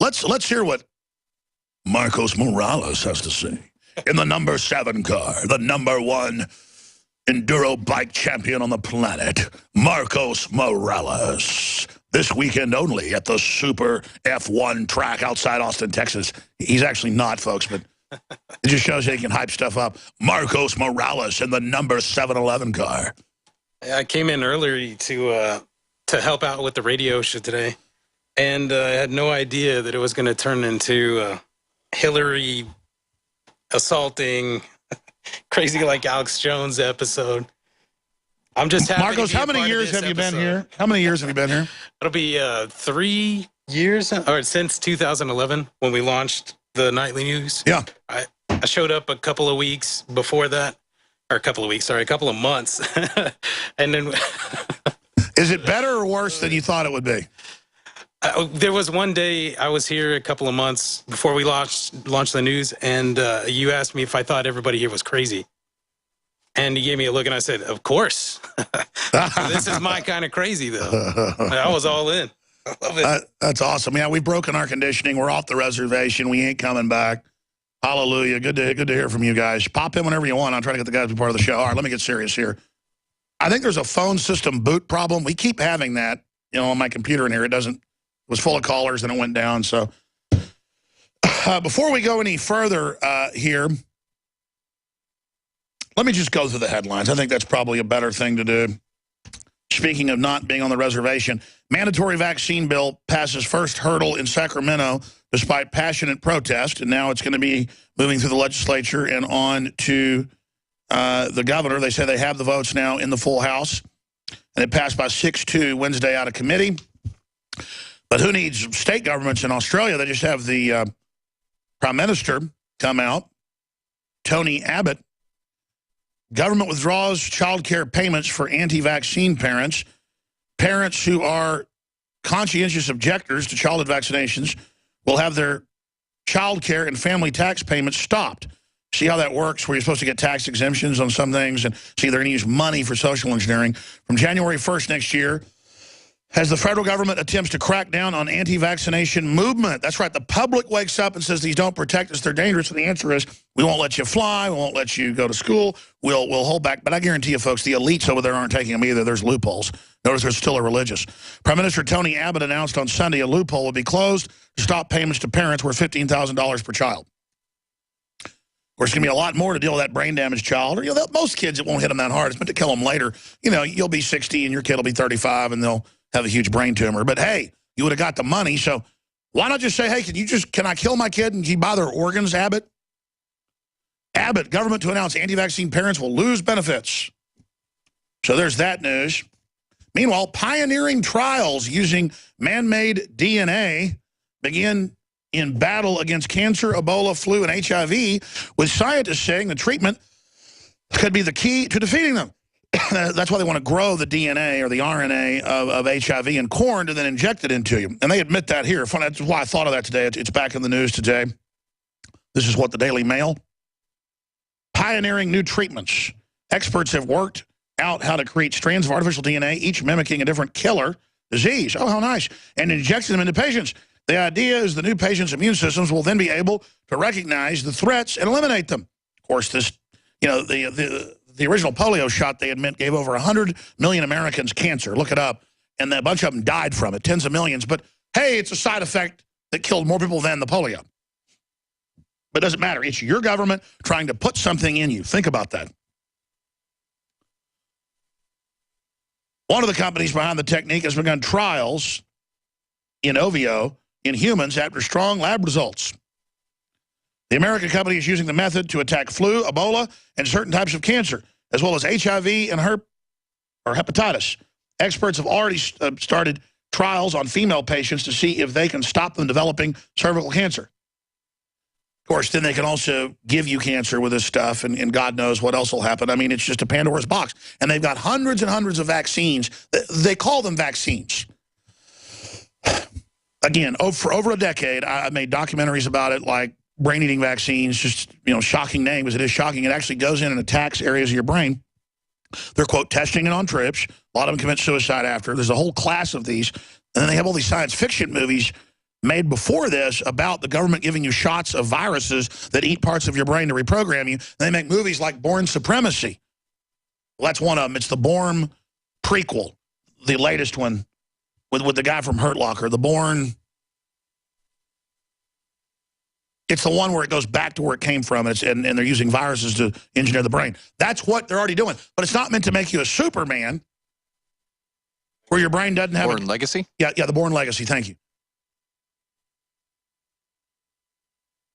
Let's hear what Marcos Morales has to say. In the number 7 car, the number 1 enduro bike champion on the planet, Marcos Morales. This weekend only at the Super F1 track outside Austin, Texas. He's actually not, folks, but it just shows that he can hype stuff up. Marcos Morales in the number 711 car. I came in earlier to help out with the radio show today, and I had no idea that it was going to turn into Hillary assaulting crazy like Alex Jones episode. I'm just happy. Marcos, how many years have you been here? How many years have you been here? It'll be 3 years, or since 2011 when we launched the nightly news. Yeah. I showed up a couple of weeks before that, or a couple of months. And then is it better or worse than you thought it would be? There was one day I was here a couple of months before we launched the news, and you asked me if I thought everybody here was crazy. And you gave me a look, and I said, of course. This is my kind of crazy, though. I was all in. I love it. That's awesome. Yeah, we've broken our conditioning. We're off the reservation. We ain't coming back. Hallelujah. Good to hear from you guys. Pop in whenever you want. I'll try to get the guys to be part of the show. All right, let me get serious here. I think there's a phone system boot problem. We keep having that, on my computer in here. It was full of callers, and it went down. So before we go any further here, let me just go through the headlines. I think that's probably a better thing to do. Speaking of not being on the reservation, mandatory vaccine bill passes first hurdle in Sacramento despite passionate protest, and now it's going to be moving through the legislature and on to the governor. They say they have the votes now in the full House, and it passed by 6-2 Wednesday out of committee. But who needs state governments in Australia? They just have the Prime Minister come out, Tony Abbott. Government withdraws child care payments for anti-vaccine parents. Parents who are conscientious objectors to childhood vaccinations will have their child care and family tax payments stopped. See how that works, where you're supposed to get tax exemptions on some things, and see they're going to use money for social engineering. From January 1st next year, as the federal government attempts to crack down on anti-vaccination movement. That's right, the public wakes up and says these don't protect us, they're dangerous, and the answer is we won't let you fly, we won't let you go to school, we'll hold back. But I guarantee you, folks, the elites over there aren't taking them either. There's loopholes. Notice there's still a religious. Prime Minister Tony Abbott announced on Sunday a loophole will be closed to stop payments to parents worth $15,000 per child. Of course, it's going to be a lot more to deal with that brain damaged child. Or, most kids, it won't hit them that hard. It's meant to kill them later. You'll be 60 and your kid will be 35 and they'll have a huge brain tumor. But hey, you would have got the money, so why not just say, hey, can I kill my kid and can you buy their organs, Abbott? Abbott, government to announce anti-vaccine parents will lose benefits. So there's that news. Meanwhile, pioneering trials using man-made DNA begin in battle against cancer, Ebola, flu, and HIV, with scientists saying the treatment could be the key to defeating them. That's why they want to grow the DNA or the RNA of HIV in corn to then inject it into you. And they admit that here. That's why I thought of that today. It's back in the news today. This is what the Daily Mail. Pioneering new treatments. Experts have worked out how to create strands of artificial DNA, each mimicking a different killer disease. Oh, how nice. And injecting them into patients. The idea is the new patients' immune systems will then be able to recognize the threats and eliminate them. Of course, this, the original polio shot, they admit, gave over 100 million Americans cancer. Look it up. And a bunch of them died from it, tens of millions. But, hey, it's a side effect that killed more people than the polio. But it doesn't matter. It's your government trying to put something in you. Think about that. One of the companies behind the technique has begun trials in OVO in humans after strong lab results. The American company is using the method to attack flu, Ebola, and certain types of cancer, as well as HIV and hepatitis. Experts have already started trials on female patients to see if they can stop them developing cervical cancer. Of course, then they can also give you cancer with this stuff, and God knows what else will happen. I mean, it's just a Pandora's box. And they've got hundreds and hundreds of vaccines. They call them vaccines. Again, for over a decade, I made documentaries about it, like brain-eating vaccines, just, shocking name as it is shocking. It actually goes in and attacks areas of your brain. They're, quote, testing it on trips. A lot of them commit suicide after. There's a whole class of these. And then they have all these science fiction movies made before this about the government giving you shots of viruses that eat parts of your brain to reprogram you. And they make movies like Bourne Supremacy. Well, that's one of them. It's the Bourne prequel, the latest one with the guy from Hurt Locker. The Bourne... It's the one where it goes back to where it came from, and they're using viruses to engineer the brain. That's what they're already doing. But it's not meant to make you a Superman where your brain doesn't have... Bourne Legacy? Yeah, the Bourne Legacy, thank you.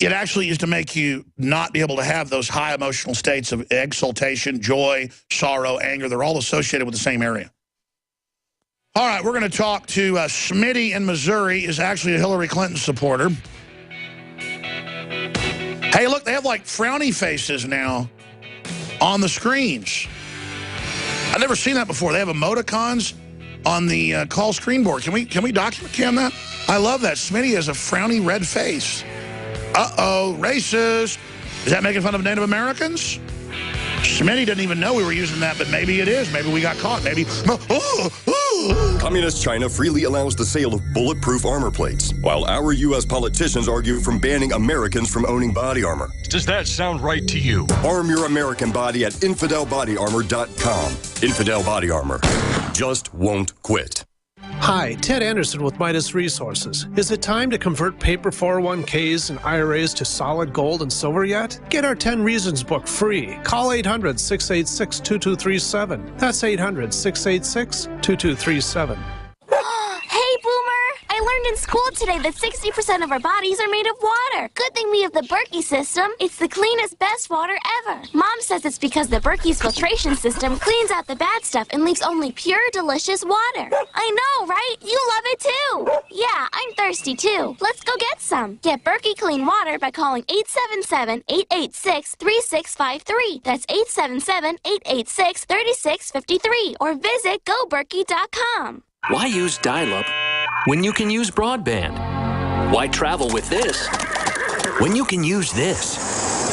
It actually is to make you not be able to have those high emotional states of exultation, joy, sorrow, anger. They're all associated with the same area. All right, we're going to talk to Smitty in Missouri, is actually a Hillary Clinton supporter. Hey, look, they have like frowny faces now on the screens. I've never seen that before. They have emoticons on the call screen board. Can we document cam that? I love that. Smitty has a frowny red face. Uh-oh, racist. Is that making fun of Native Americans? Smitty didn't even know we were using that, but maybe it is. Maybe we got caught. Maybe. Communist China freely allows the sale of bulletproof armor plates, while our U.S. politicians argue from banning Americans from owning body armor. Does that sound right to you? Arm your American body at InfidelBodyArmor.com. Infidel Body Armor. Just won't quit. Hi, Ted Anderson with Midas Resources. Is it time to convert paper 401ks and IRAs to solid gold and silver yet? Get our 10 Reasons book free. Call 800-686-2237. That's 800-686-2237. Hey, Boomer! I learned in school today that 60% of our bodies are made of water. Good thing we have the Berkey system. It's the cleanest, best water ever. Mom says it's because the Berkey's filtration system cleans out the bad stuff and leaves only pure, delicious water. I know, right? You love it too. Yeah, I'm thirsty too. Let's go get some. Get Berkey clean water by calling 877-886-3653. That's 877-886-3653. Or visit GoBerkey.com. Why use dial-up when you can use broadband? Why travel with this when you can use this?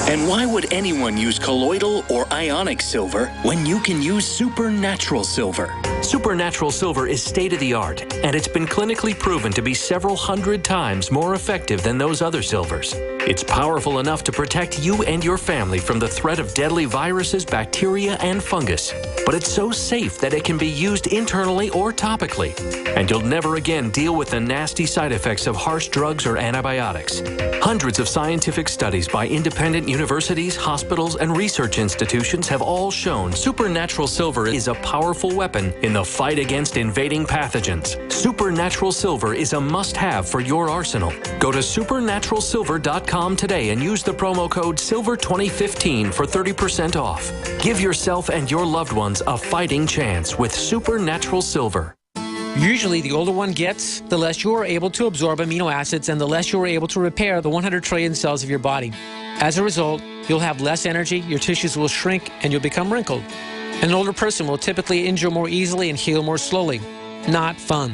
And why would anyone use colloidal or ionic silver when you can use supernatural silver? Supernatural silver is state-of-the-art, and it's been clinically proven to be several hundred times more effective than those other silvers. It's powerful enough to protect you and your family from the threat of deadly viruses, bacteria, and fungus. But it's so safe that it can be used internally or topically. And you'll never again deal with the nasty side effects of harsh drugs or antibiotics. Hundreds of scientific studies by independent universities, hospitals, and research institutions have all shown supernatural silver is a powerful weapon in the fight against invading pathogens. Supernatural silver is a must-have for your arsenal. Go to supernaturalsilver.com today and use the promo code SILVER2015 for 30% off. Give yourself and your loved ones a fighting chance with Supernatural Silver. Usually, the older one gets, the less you are able to absorb amino acids and the less you are able to repair the 100 trillion cells of your body. As a result, you'll have less energy, your tissues will shrink, and you'll become wrinkled. An older person will typically injure more easily and heal more slowly. Not fun.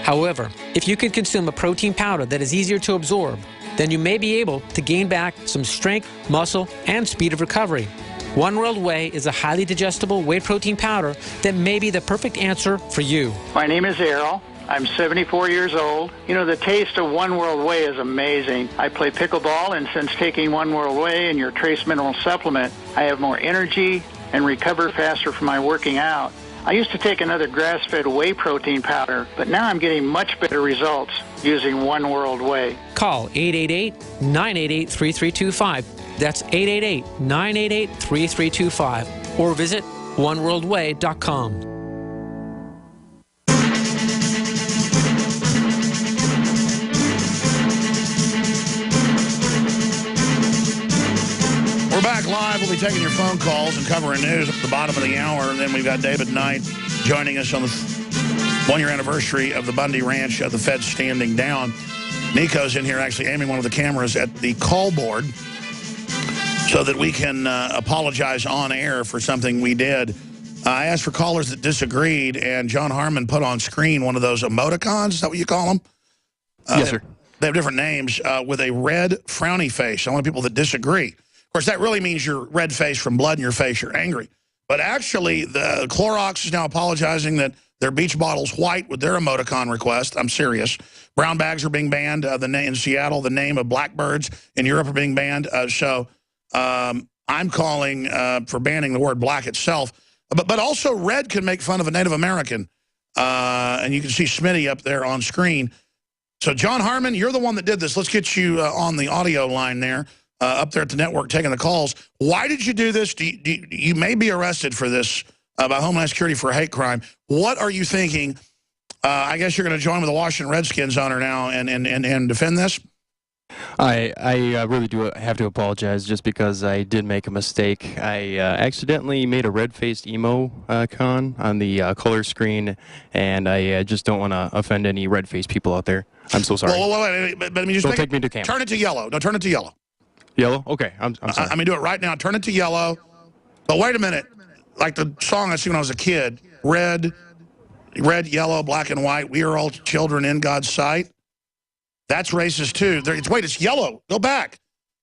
However, if you can consume a protein powder that is easier to absorb, then you may be able to gain back some strength, muscle, and speed of recovery. One World Whey is a highly digestible whey protein powder that may be the perfect answer for you. My name is Errol. I'm 74 years old. You know, the taste of One World Whey is amazing. I play pickleball, and since taking One World Whey and your trace mineral supplement, I have more energy and recover faster from my working out. I used to take another grass-fed whey protein powder, but now I'm getting much better results using One World Whey. Call 888-988-3325. That's 888-988-3325. Or visit oneworldway.com. We're back live. We'll be taking your phone calls and covering news at the bottom of the hour. And then we've got David Knight joining us on the one-year anniversary of the Bundy Ranch, the Fed standing down. Nico's in here actually aiming one of the cameras at the call board so that we can apologize on air for something we did. I asked for callers that disagreed, and John Harmon put on screen one of those emoticons. Is that what you call them? Yes, sir. They have different names with a red frowny face. I want people that disagree. Of course, that really means you're red face from blood in your face, you're angry. But actually, the Clorox is now apologizing that their beach bottles white with their emoticon request. I'm serious. Brown bags are being banned in Seattle. The name of blackbirds in Europe are being banned. I'm calling for banning the word black itself. But also red can make fun of a Native American. And you can see Smitty up there on screen. So John Harmon, you're the one that did this. Let's get you on the audio line there, up there at the network taking the calls. Why did you do this? You may be arrested for this by Homeland Security for a hate crime. What are you thinking? I guess you're going to join with the Washington Redskins owner now and defend this? I really do have to apologize just because I did make a mistake. I accidentally made a red-faced emo con on the color screen, and I just don't want to offend any red-faced people out there. I'm so sorry. Well, wait, but I mean, just don't take me to camp. Turn it to yellow. No, turn it to yellow. Yellow? Okay, I'm sorry. I mean, do it right now. Turn it to yellow. But wait a minute. Like the song I sing when I was a kid, red, yellow, black, and white. We are all children in God's sight. That's racist, too. Wait, it's yellow. Go back.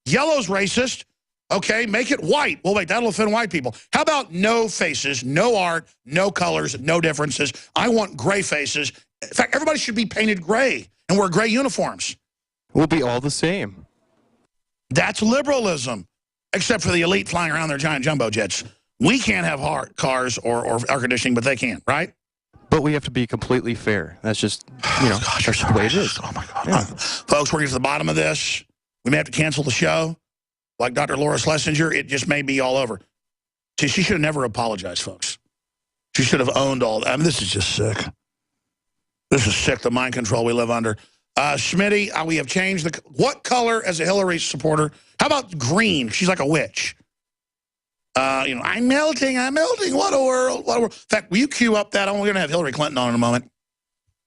Yellow's racist. Okay, make it white. Well, wait, that'll offend white people. How about no faces, no art, no colors, no differences? I want gray faces. In fact, everybody should be painted gray and wear gray uniforms. We'll be all the same. That's liberalism, except for the elite flying around their giant jumbo jets. We can't have cars or air conditioning, but they can, right? But we have to be completely fair. That's just, that's just the way it is. Oh, my God. Yeah. Folks, we're getting to the bottom of this. We may have to cancel the show. Like Dr. Laura Schlesinger, it just may be all over. See, she should have never apologized, folks. She should have owned all that. I mean, this is just sick. This is sick, the mind control we live under. Smitty, we have changed the... What color as a Hillary supporter? How about green? She's like a witch. I'm melting. What a world. In fact, will you cue up that? We're going to have Hillary Clinton on in a moment.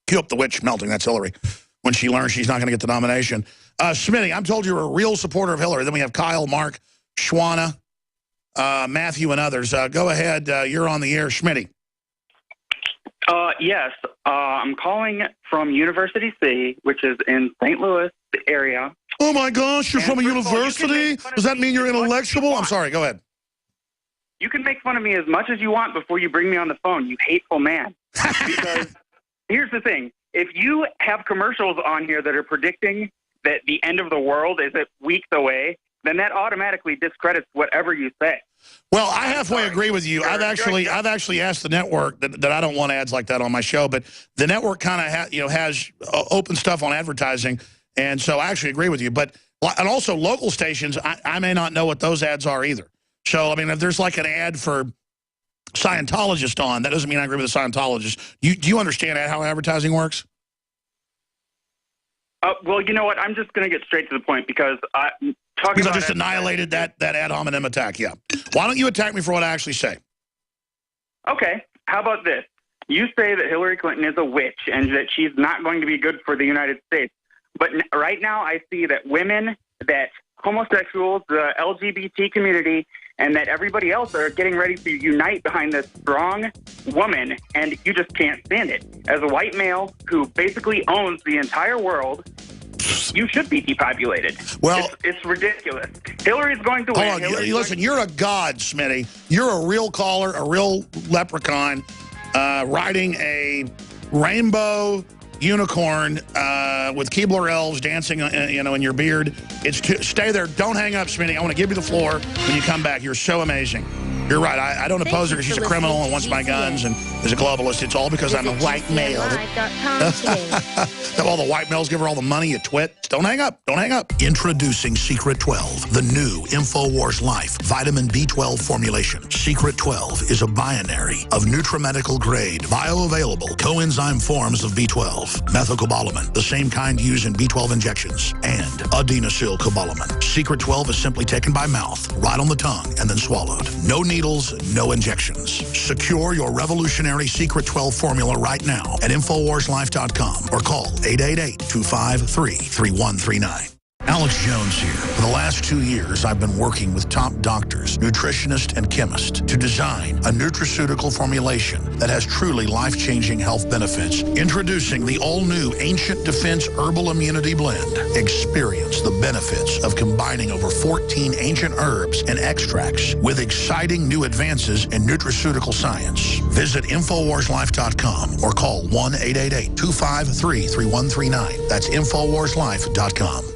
Cue up the witch melting. That's Hillary. When she learns she's not going to get the nomination. Smitty, I'm told you're a real supporter of Hillary. Then we have Kyle, Mark, Schwana, Matthew, and others. Go ahead. You're on the air. Smitty. Yes. I'm calling from University C, which is in St. Louis area. Oh, my gosh. You're from a university? Does that mean you're intellectual? I'm sorry. Go ahead. You can make fun of me as much as you want before you bring me on the phone, you hateful man. Because here's the thing. If you have commercials on here that are predicting that the end of the world is weeks away, then that automatically discredits whatever you say. Well, I halfway agree with you. I've actually asked the network that I don't want ads like that on my show, but the network kind of has open stuff on advertising, and so I actually agree with you. And also local stations, I may not know what those ads are either. So, I mean, if there's like an ad for Scientologist on, that doesn't mean I agree with the Scientologist. Do you understand how advertising works? Well, you know what? I'm just going to get straight to the point because I just annihilated that ad hominem attack, yeah. Why don't you attack me for what I actually say? Okay. How about this? You say that Hillary Clinton is a witch and that she's not going to be good for the United States. But right now I see that women, that homosexuals, the LGBT community, and that everybody else are getting ready to unite behind this strong woman, and you just can't stand it. As a white male who basically owns the entire world, you should be depopulated. Well, it's ridiculous. Hillary's going to win. Listen, you're a god, Smitty. You're a real caller, a real leprechaun, riding a rainbow unicorn with Keebler elves dancing, in your beard. Stay there. Don't hang up, Smitty. I want to give you the floor when you come back. You're so amazing. You're right. I don't oppose her because she's a criminal and wants my guns and is a globalist. It's all because I'm a white male. All the white males give her all the money, you twit. Don't hang up. Don't hang up. Introducing Secret 12, the new InfoWars Life vitamin B12 formulation. Secret 12 is a binary of nutramedical grade, bioavailable coenzyme forms of B12, methylcobalamin, the same kind used in B12 injections, and adenosylcobalamin. Secret 12 is simply taken by mouth, right on the tongue, and then swallowed. No needles, no injections. Secure your revolutionary Secret 12 formula right now at InfoWarsLife.com or call 888-253-3139. Alex Jones here. For the last 2 years, I've been working with top doctors, nutritionists, and chemists to design a nutraceutical formulation that has truly life-changing health benefits. Introducing the all-new Ancient Defense Herbal Immunity Blend. Experience the benefits of combining over 14 ancient herbs and extracts with exciting new advances in nutraceutical science. Visit InfoWarsLife.com or call 1-888-253-3139. That's InfoWarsLife.com.